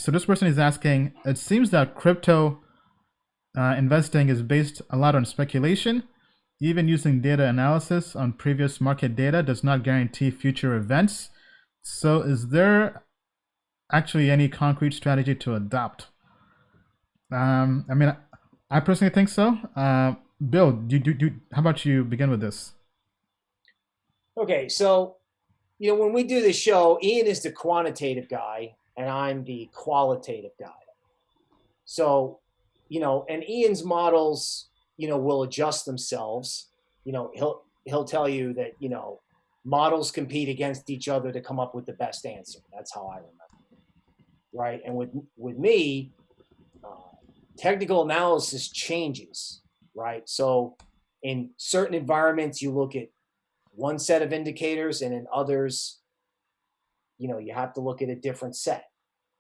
So this person is asking, it seems that crypto investing is based a lot on speculation. Even using data analysis on previous market data does not guarantee future events. So is there actually any concrete strategy to adopt? I mean, I personally think so. Bill, how about you begin with this? Okay, so when we do the show, Ian is the quantitative guy and I'm the qualitative guy. So, and Ian's models, will adjust themselves. He'll tell you that, models compete against each other to come up with the best answer. That's how I remember. Right? And with me, technical analysis changes, right? So in certain environments, you look at one set of indicators, and in others, you have to look at a different set.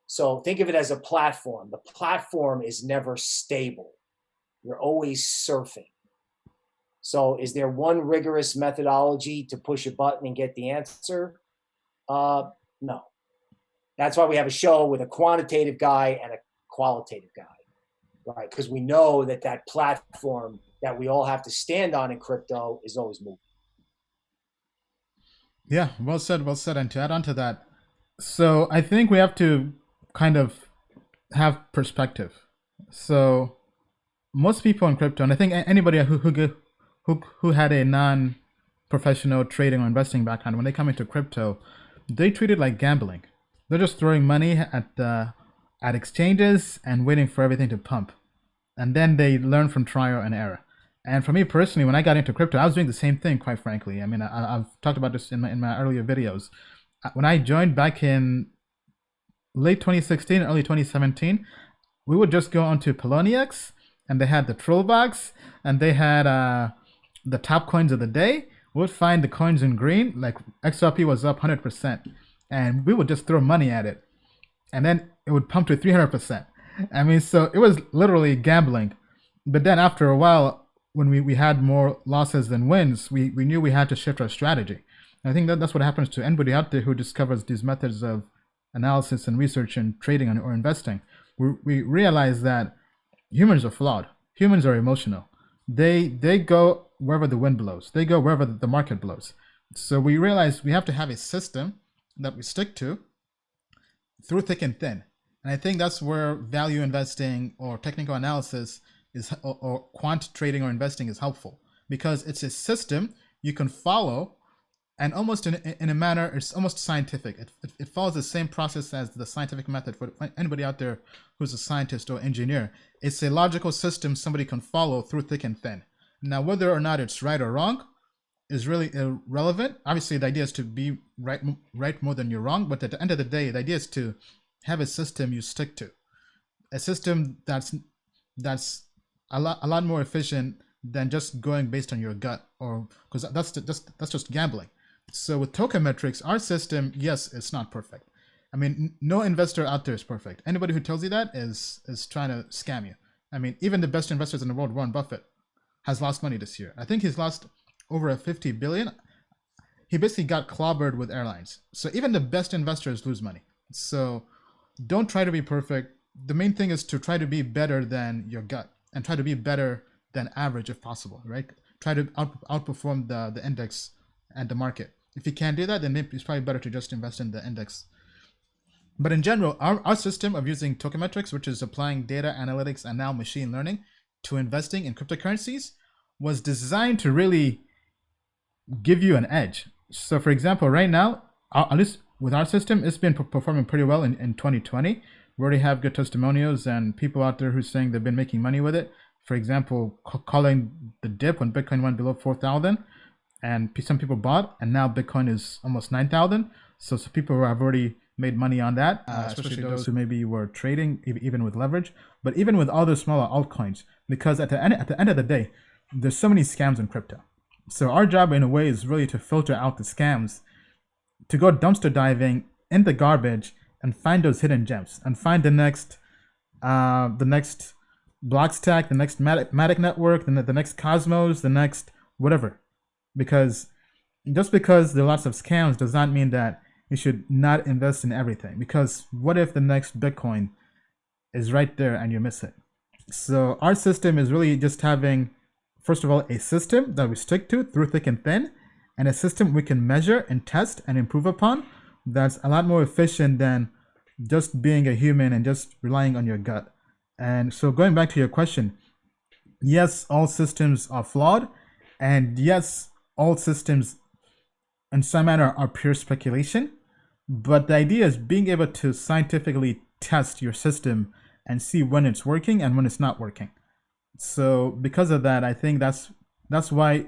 So think of it as a platform. The platform is never stable. You're always surfing. So is there one rigorous methodology to push a button and get the answer? No. That's why we have a show with a quantitative guy and a qualitative guy, right? Because we know that platform that we all have to stand on in crypto is always moving. Yeah, well said, well said. And to add on to that, so I think we have to kind of have perspective. So most people in crypto, and I think anybody who had a non-professional trading or investing background, when they come into crypto, they treat it like gambling. They're just throwing money at exchanges and waiting for everything to pump, and then they learn from trial and error. And for me personally, when I got into crypto, I was doing the same thing. Quite frankly, I mean, I've talked about this in my earlier videos. When I joined back in late 2016, early 2017, we would just go onto Poloniex, and they had the troll box, and they had the top coins of the day. We would find the coins in green, like XRP was up 100%, and we would just throw money at it, and then it would pump to 300%. I mean, so it was literally gambling. But then after a while, when we had more losses than wins, we knew we had to shift our strategy. And I think that's what happens to anybody out there who discovers these methods of analysis and research and trading or investing. We realize that humans are flawed. Humans are emotional. They go wherever the wind blows. They go wherever the market blows. So we realize we have to have a system that we stick to through thick and thin. And I think that's where value investing or technical analysis is, or quant trading or investing is helpful, because it's a system you can follow, and almost in a manner, it's almost scientific. It follows the same process as the scientific method. For anybody out there who's a scientist or engineer, it's a logical system somebody can follow through thick and thin. Now, whether or not it's right or wrong is really irrelevant. Obviously, the idea is to be right more than you're wrong, but at the end of the day, the idea is to have a system you stick to, a system that's a lot more efficient than just going based on your gut, or because that's just gambling. So with Token Metrics, our system, yes, it's not perfect. I mean, no investor out there is perfect. Anybody who tells you that is trying to scam you. I mean, even the best investors in the world, Warren Buffett, has lost money this year. I think he's lost over 50 billion. He basically got clobbered with airlines. So even the best investors lose money. So don't try to be perfect. The main thing is to try to be better than your gut, and try to be better than average if possible, right? Try to outperform the index and the market. If you can't do that, then it's probably better to just invest in the index. But in general, our system of using Token Metrics, which is applying data analytics and now machine learning to investing in cryptocurrencies, was designed to really give you an edge. So for example, right now, at least with our system, it's been performing pretty well in 2020. We already have good testimonials and people out there who's saying they've been making money with it. For example, calling the dip when Bitcoin went below 4,000, and some people bought, and now Bitcoin is almost 9,000. So people who have already made money on that, especially those who maybe were trading even with leverage, but even with all those smaller altcoins, because at the end of the day, there's so many scams in crypto. So our job in a way is really to filter out the scams, to go dumpster diving in the garbage and find those hidden gems, and find the next block stack, the next Matic network, the next Cosmos, the next whatever. Because just because there are lots of scams does not mean that you should not invest in everything, because what if the next Bitcoin is right there and you miss it? So our system is really just having, first of all, a system that we stick to through thick and thin, and a system we can measure and test and improve upon that's a lot more efficient than just being a human and just relying on your gut. And so going back to your question, yes, all systems are flawed, and yes, all systems in some manner are pure speculation. But the idea is being able to scientifically test your system and see when it's working and when it's not working. So because of that, I think that's why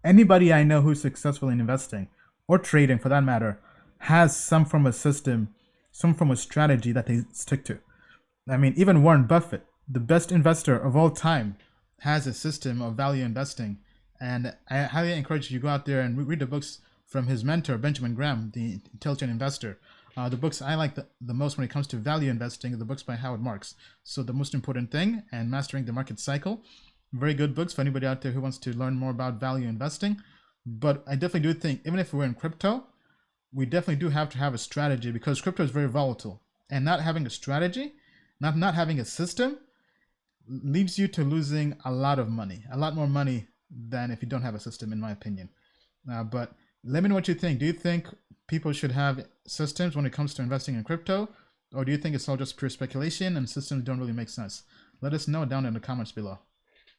anybody I know who's successful in investing or trading for that matter has some form of system, some form of strategy that they stick to. I mean, even Warren Buffett, the best investor of all time, has a system of value investing. And I highly encourage you to go out there and read the books from his mentor, Benjamin Graham, the Intelligent Investor. The books I like the most when it comes to value investing are the books by Howard Marks. So The Most Important Thing and Mastering the Market Cycle. Very good books for anybody out there who wants to learn more about value investing. But I definitely do think, even if we're in crypto, we definitely do have to have a strategy, because crypto is very volatile. And not having a strategy, not having a system, leads you to losing a lot of money, a lot more money than if you don't have a system, in my opinion. But let me know what you think. Do you think people should have systems when it comes to investing in crypto? Or do you think it's all just pure speculation and systems don't really make sense? Let us know down in the comments below.